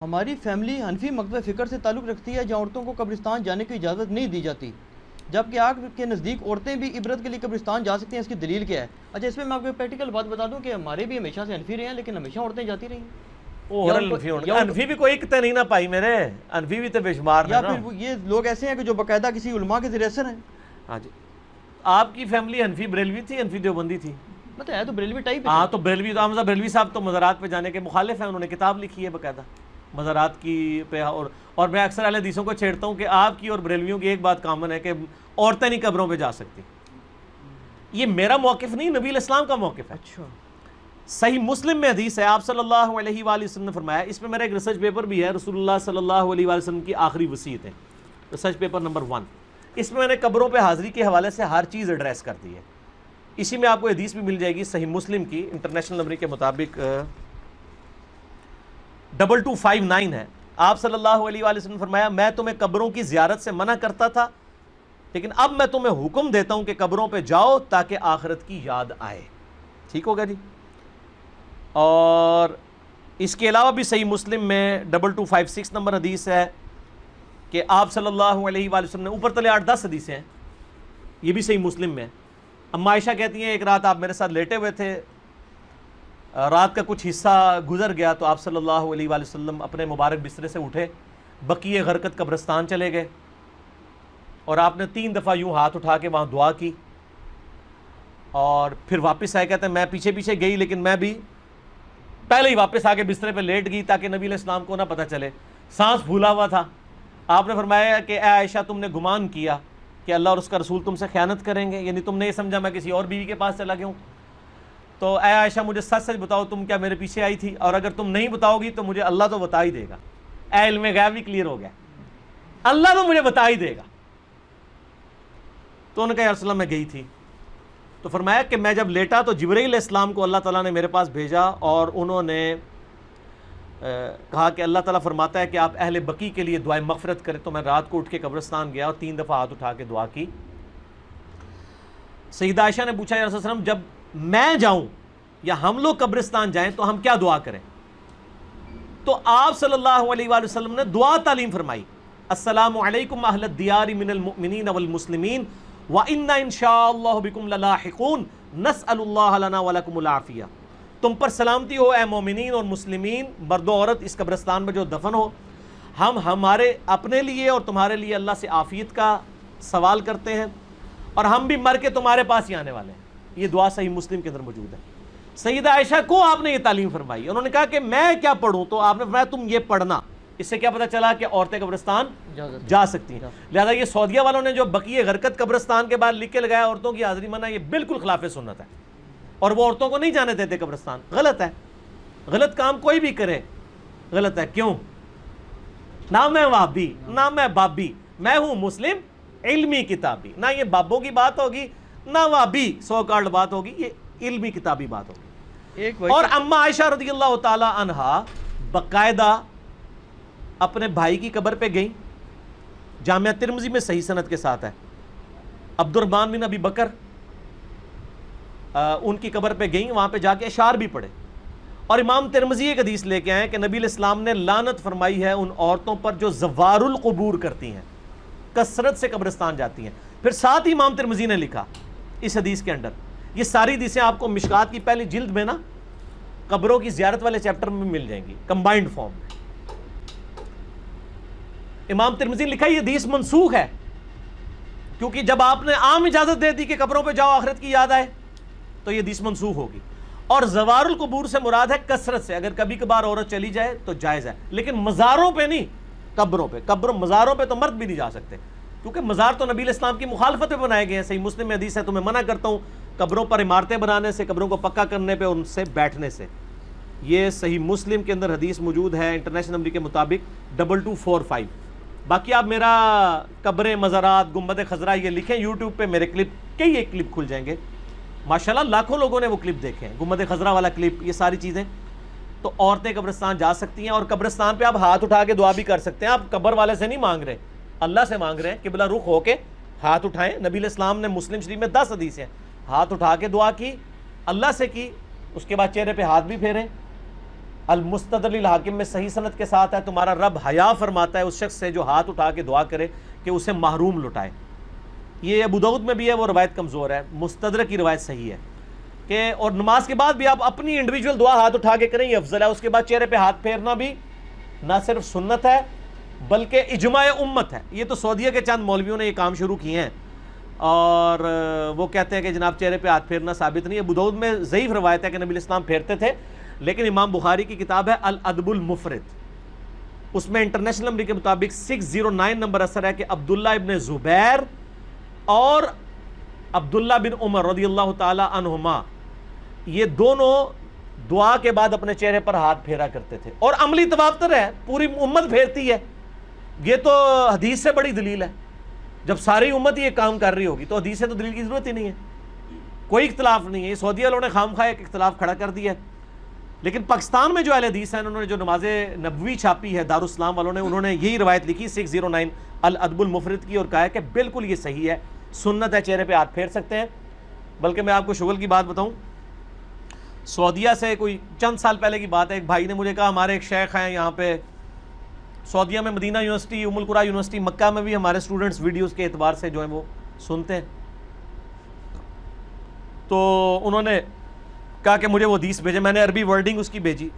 ہماری فیملی حنفی مکتبہ فکر سے تعلق رکھتی ہے جہاں عورتوں کو قبرستان جانے کی اجازت نہیں دی جاتی، جبکہ آپ کے نزدیک عورتیں بھی عبرت کے لیے قبرستان جا سکتی ہیں، اس کی دلیل کیا ہے؟ اچھا، اس میں میں آپ کو ایک پریکٹیکل بات بتا دوں کہ ہمارے بھی ہمیشہ سے حنفی رہے ہیں، لیکن ہمیشہ عورتیں جاتی رہی ہیں۔ انفی بھی کوئی ایک نہیں نہ پائی میرے، انفی بھی تو بے شمار یا پھر یہ لوگ ایسے ہیں کہ جو باقاعدہ کسی علماء کے ذریعے اثر ہیں۔ ہاں جی، آپ کی فیملی انفی بریلوی تھی، انفی دیوبندی تھی؟ مطلب ہے تو بریلوی ٹائپ۔ ہاں تو بریلوی تو حمزہ بریلوی صاحب تو مزارات پہ جانے کے مخالف ہیں، انہوں نے کتاب لکھی ہے باقاعدہ مزارات کی پہ، اور میں اکثر اہل حدیثوں کو چھیڑتا ہوں کہ آپ کی اور بریلویوں کی ایک بات کامن ہے کہ عورتیں نہیں قبروں پہ جا سکتی۔ یہ میرا موقف نہیں، نبی الاسلام کا موقف ہے۔ اچھا، صحیح مسلم میں حدیث ہے، آپ صلی اللہ علیہ وآلہ وسلم نے فرمایا، اس میں میرا ایک ریسرچ پیپر بھی ہے، رسول اللہ صلی اللہ علیہ وآلہ وسلم کی آخری وصیت ہے، ریسرچ پیپر نمبر 1۔ اس میں نے قبروں پہ حاضری کے حوالے سے ہر چیز ایڈریس کر دی ہے۔ اسی میں آپ کو حدیث بھی مل جائے گی صحیح مسلم کی، انٹرنیشنل نمبر کے مطابق 2259 ہے۔ آپ صلی اللہ علیہ وآلہ وسلم نے فرمایا، میں تمہیں قبروں کی زیارت سے منع کرتا تھا، لیکن اب میں تمہیں حکم دیتا ہوں کہ قبروں پہ جاؤ تاکہ آخرت کی یاد آئے۔ ٹھیک ہوگا جی؟ اور اس کے علاوہ بھی صحیح مسلم میں 2256 نمبر حدیث ہے کہ آپ صلی اللہ علیہ وآلہ وسلم نے، اوپر تلے 8-10 حدیثیں ہیں، یہ بھی صحیح مسلم میں۔ اما عائشہ کہتی ہیں ایک رات آپ میرے ساتھ لیٹے ہوئے تھے، رات کا کچھ حصہ گزر گیا تو آپ صلی اللہ علیہ وآلہ وسلم اپنے مبارک بسترے سے اٹھے، بقیع غرقد قبرستان چلے گئے، اور آپ نے 3 دفعہ یوں ہاتھ اٹھا کے وہاں دعا کی، اور پھر واپس آئے۔ کہتے ہیں میں پیچھے پیچھے گئی، لیکن میں بھی پہلے ہی واپس آ کے بسترے پہ لیٹ گئی تاکہ نبی علیہ السلام کو نہ پتہ چلے، سانس پھولا ہوا تھا۔ آپ نے فرمایا کہ اے عائشہ، تم نے گمان کیا کہ اللہ اور اس کا رسول تم سے خیانت کریں گے، یعنی تم نے یہ سمجھا میں کسی اور بیوی کے پاس چلا گیا ہوں، تو اے عائشہ مجھے سچ سچ بتاؤ، تم کیا میرے پیچھے آئی تھی؟ اور اگر تم نہیں بتاؤ گی تو مجھے اللہ تو بتا ہی دے گا۔ اے علم غیب بھی کلیئر ہو گیا، اللہ تو مجھے بتا ہی دے گا۔ تو انہوں نے کہا یا رسول اللہ میں گئی تھی۔ تو فرمایا کہ میں جب لیٹا تو جبرائیل علیہ السلام کو اللہ تعالیٰ نے میرے پاس بھیجا، اور انہوں نے کہا کہ اللہ تعالیٰ فرماتا ہے کہ آپ اہل بقیع کے لیے دعائیں مغفرت کریں۔ تو میں رات کو اٹھ کے قبرستان گیا اور 3 دفعہ ہاتھ اٹھا کے دعا کی۔ سیدہ عائشہ نے پوچھا یا رسول اللہ جب میں جاؤں یا ہم لوگ قبرستان جائیں تو ہم کیا دعا کریں؟ تو آپ صلی اللہ علیہ وآلہ وسلم نے دعا تعلیم فرمائی، السلام علیکم اہل الدیار من المؤمنین والمسلمین وَإِنَّا إِن شَاءَ اللَّهُ بِكُمْ لَلَاحِقُونَ نَسْأَلُ اللَّهَ لَنَا وَلَكُمُ الْعَافِيَةَ۔ تم پر سلامتی ہو اے مومنین اور مسلمین، مرد و عورت اس قبرستان میں جو دفن ہو، ہم ہمارے اپنے لیے اور تمہارے لیے اللہ سے عافیت کا سوال کرتے ہیں، اور ہم بھی مر کے تمہارے پاس ہی آنے والے ہیں۔ یہ دعا صحیح مسلم کے اندر موجود ہے۔ سیدہ عائشہ کو آپ نے یہ تعلیم فرمائی، انہوں نے کہا کہ میں کیا پڑھوں؟ تو آپ نے فرمایا تم یہ پڑھنا۔ اس سے کیا پتہ چلا کہ عورتیں قبرستان جا سکتی ہیں۔ لہذا یہ سعودیہ والوں نے جو بقیع غرقد قبرستان کے بعد لکھ کے لگایا عورتوں کی حاضری منع، یہ بالکل خلاف سنت ہے، اور وہ عورتوں کو نہیں جانے دیتے قبرستان۔ غلط ہے، غلط کام کوئی بھی کرے غلط ہے۔ کیوں؟ نہ میں وہابی نہ میں بابی، میں ہوں مسلم علمی کتابی۔ نہ یہ بابوں کی بات ہوگی نہ وہابی سو کارڈ بات ہوگی، یہ علمی کتابی بات ہوگی۔ اور اما عائشہ رضی اللہ تعالی عنہا باقاعدہ اپنے بھائی کی قبر پہ گئیں، جامعہ ترمذی میں صحیح سند کے ساتھ ہے، عبد الرحمن بن ابی بکر ان کی قبر پہ گئیں، وہاں پہ جا کے اشعار بھی پڑھے، اور امام ترمذی ایک حدیث لے کے آئے کہ نبی علیہ السلام نے لعنت فرمائی ہے ان عورتوں پر جو زوار القبور کرتی ہیں، کثرت سے قبرستان جاتی ہیں۔ پھر ساتھ ہی امام ترمذی نے لکھا اس حدیث کے اندر، یہ ساری حدیثیں آپ کو مشکات کی پہلی جلد میں نا قبروں کی زیارت والے چیپٹر میں مل جائیں گی کمبائنڈ فارم میں۔ امام ترمذی نے لکھا یہ حدیث منسوخ ہے، کیونکہ جب آپ نے عام اجازت دے دی کہ قبروں پہ جاؤ آخرت کی یاد آئے تو یہ حدیث منسوخ ہوگی۔ اور زوار القبور سے مراد ہے کثرت سے، اگر کبھی کبھار عورت چلی جائے تو جائز ہے، لیکن مزاروں پہ نہیں، قبروں پہ۔ مزاروں پہ تو مرد بھی نہیں جا سکتے، کیونکہ مزار تو نبی علیہ السلام کی مخالفت میں بنائے گئے ہیں۔ صحیح مسلم میں حدیث ہے، تمہیں منع کرتا ہوں قبروں پر عمارتیں بنانے سے، قبروں کو پکا کرنے پہ، ان سے بیٹھنے سے۔ یہ صحیح مسلم کے اندر حدیث موجود ہے انٹرنیشنل نمبر کے مطابق 2245۔ باقی آپ میرا قبریں، مزارات، گنبد خضرا یہ لکھیں یوٹیوب پہ، میرے کلپ کئی ایک کلپ کھل جائیں گے، ماشاءاللہ لاکھوں لوگوں نے وہ کلپ دیکھے ہیں، گنبد خضرا والا کلپ، یہ ساری چیزیں۔ تو عورتیں قبرستان جا سکتی ہیں، اور قبرستان پہ آپ ہاتھ اٹھا کے دعا بھی کر سکتے ہیں۔ آپ قبر والے سے نہیں مانگ رہے، اللہ سے مانگ رہے ہیں، قبلہ رخ ہو کے ہاتھ اٹھائیں۔ نبی علیہ السلام نے مسلم شریف میں 10 حدیث ہیں، ہاتھ اٹھا کے دعا کی، اللہ سے کی، اس کے بعد چہرے پہ ہاتھ بھی پھیریں، المستدل الحاکم میں صحیح سند کے ساتھ ہے تمہارا رب حیا فرماتا ہے اس شخص سے جو ہاتھ اٹھا کے دعا کرے کہ اسے محروم لٹائے. یہ ابو داؤد میں بھی ہے, وہ روایت کمزور ہے. مستدرک کی روایت صحیح ہے کہ اور نماز کے بعد بھی آپ اپنی انڈیویجول دعا ہاتھ اٹھا کے کریں, یہ افضل ہے. اس کے بعد چہرے پہ ہاتھ پھیرنا بھی نہ صرف سنت ہے بلکہ اجماع امت ہے. یہ تو سعودیہ کے چند مولویوں نے یہ کام شروع کیے ہیں اور وہ کہتے ہیں کہ جناب چہرے پہ ہاتھ پھیرنا ثابت نہیں ہے. ابو داؤد میں ضعیف روایت ہے کہ نبی اسلام پھیرتے تھے, لیکن امام بخاری کی کتاب ہے الادب المفرد, اس میں انٹرنیشنل نمبر کے مطابق 609 نمبر اثر ہے کہ عبداللہ ابن زبیر اور عبداللہ بن عمر رضی اللہ تعالی عنہما یہ دونوں دعا کے بعد اپنے چہرے پر ہاتھ پھیرا کرتے تھے. اور عملی تواتر ہے, پوری امت پھیرتی ہے. یہ تو حدیث سے بڑی دلیل ہے. جب ساری امت یہ کام کر رہی ہوگی تو حدیث سے تو دلیل کی ضرورت ہی نہیں ہے, کوئی اختلاف نہیں ہے. یہ سعودی والوں نے خام خواہ ایک اختلاف کھڑا کر دیا ہے, لیکن پاکستان میں جو اہل حدیث ہیں انہوں نے جو نماز نبوی چھاپی ہے دارالاسلام والوں نے, انہوں نے یہی روایت لکھی 609 الادب المفرد کی اور کہا ہے کہ بالکل یہ صحیح ہے, سنت ہے, چہرے پہ ہاتھ پھیر سکتے ہیں. بلکہ میں آپ کو شغل کی بات بتاؤں, سعودیہ سے کوئی چند سال پہلے کی بات ہے, ایک بھائی نے مجھے کہا ہمارے ایک شیخ ہیں یہاں پہ سعودیہ میں, مدینہ یونیورسٹی, ام القری یونیورسٹی, مکہ میں بھی ہمارے سٹوڈنٹس ویڈیوز کے اعتبار سے جو ہیں وہ سنتے ہیں. تو انہوں نے کہا کہ مجھے وہ حدیث بھیجے, میں نے عربی ورڈنگ اس کی بھیجی.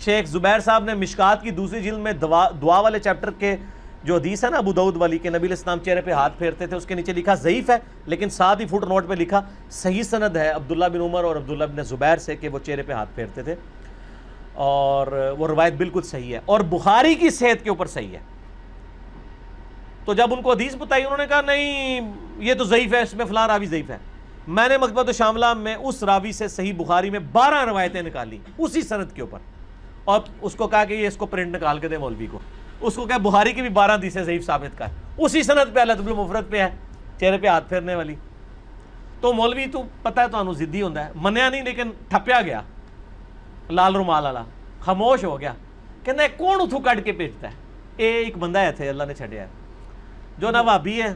شیخ زبیر صاحب نے مشکات کی دوسری جلد میں دعا والے چیپٹر کے جو حدیث ہے نا ابو داؤد والی کہ نبی علیہ السلام چہرے پہ ہاتھ پھیرتے تھے, اس کے نیچے لکھا ضعیف ہے, لیکن ساتھ ہی فٹ نوٹ پہ لکھا صحیح سند ہے عبداللہ بن عمر اور عبداللہ بن زبیر سے کہ وہ چہرے پہ ہاتھ پھیرتے تھے, اور وہ روایت بالکل صحیح ہے اور بخاری کی صحت کے اوپر صحیح ہے. تو جب ان کو حدیث بتائی انہوں نے کہا نہیں یہ تو ضعیف ہے, اس میں فلاں راوی ضعیف ہے. میں نے مکتبۃ الشاملہ میں اس راوی سے صحیح بخاری میں 12 روایتیں نکالی اسی سند کے اوپر, اور اس کو کہا کہ یہ اس کو پرنٹ نکال کے دے مولوی کو. اس کو کہا بخاری کی بھی 12 حدیثیں ضعیف ثابت کر, اسی سند پہ الادب المفرد پہ ہے چہرے پہ ہاتھ پھیرنے والی. تو مولوی تو پتہ ہے تو ضدی ہوتا ہے, منیا نہیں لیکن ٹھپیا گیا لال رومال والا, خاموش ہو گیا, کہنا ہے کون اتھو کٹ کے بھیجتا ہے. ایک بندہ ہے تھے اللہ نے چھڑیا ہے جو نہ وہابی ہے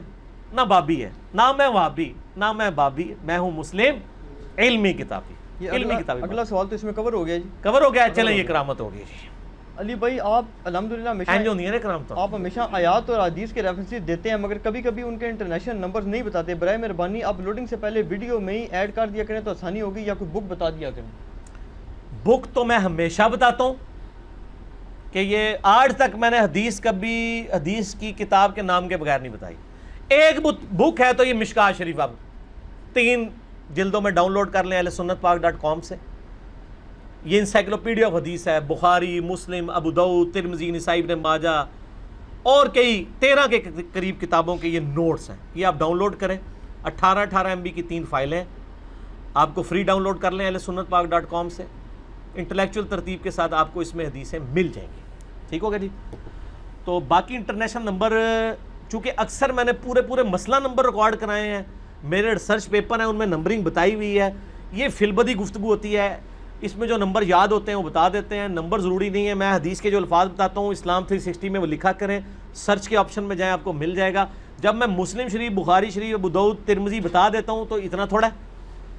نہ بابی ہے, نہ میں وہابی نہ میں بابی, میں ہوں مسلم علمی کتابی. علمی کتابی. اگلا سوال تو اس میں کور ہو گیا جی, کور ہو گیا. چلیں یہ کرامت ہو گئی جی. علی بھائی آپ الحمدللہ آپ ہمیشہ آیات اور حدیث کے ریفرنسز دیتے ہیں, مگر کبھی کبھی ان کے انٹرنیشنل نمبرز نہیں بتاتے. برائے مہربانی آپ لوڈنگ سے پہلے ویڈیو میں ہی ایڈ کر دیا کریں تو آسانی ہوگی, یا کوئی بک بتا دیا کریں. بک تو میں ہمیشہ بتاتا ہوں کہ یہ آج تک میں نے حدیث کبھی حدیث کی کتاب کے نام کے بغیر نہیں بتائی. ایک بک ہے تو یہ مشکات شریف, آپ 3 جلدوں میں ڈاؤن لوڈ کر لیں ahlsunnatpak.com سے. یہ انسائکلوپیڈیا آف حدیث ہے, بخاری, مسلم, ابو داؤد, ترمذی, نسائی, ابن ماجہ اور کئی 13 کے قریب کتابوں کے یہ نوٹس ہیں. یہ آپ ڈاؤن لوڈ کریں, 18 MB کی 3 فائلیں آپ کو فری ڈاؤن لوڈ کر لیں ahlsunnatpak.com سے. انٹلیکچوئل ترتیب کے ساتھ آپ کو اس میں حدیثیں مل جائیں گی. ٹھیک ہوگا جی. تو باقی انٹرنیشنل نمبر چونکہ اکثر میں نے پورے مسئلہ نمبر ریکارڈ کرائے ہیں, میرے ریسرچ پیپر ہیں ان میں نمبرنگ بتائی ہوئی ہے. یہ فی البدی گفتگو ہوتی ہے, اس میں جو نمبر یاد ہوتے ہیں وہ بتا دیتے ہیں, نمبر ضروری نہیں ہے. میں حدیث کے جو الفاظ بتاتا ہوں اسلام 360 میں وہ لکھا کریں, سرچ کے آپشن میں جائیں آپ کو مل جائے گا. جب میں مسلم شریف, بخاری شریف, ابو داؤد, ترمذی بتا دیتا ہوں تو اتنا تھوڑا ہے,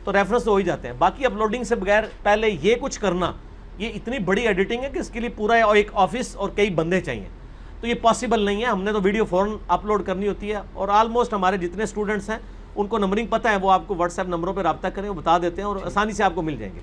تو ریفرنس تو ہو ہی جاتے ہیں. باقی اپلوڈنگ سے بغیر پہلے یہ کچھ کرنا, یہ اتنی بڑی ایڈیٹنگ ہے کہ اس کے لیے پورا ایک آفس اور کئی بندے چاہیے, تو یہ پاسبل نہیں ہے. ہم نے تو ویڈیو فوراً اپلوڈ کرنی ہوتی ہے, اور آلموسٹ ہمارے جتنے اسٹوڈنٹس ہیں ان کو نمبرنگ پتہ ہے, وہ آپ کو واٹس ایپ نمبروں پہ رابطہ کریں, وہ بتا دیتے ہیں اور آسانی سے آپ کو مل جائیں گے.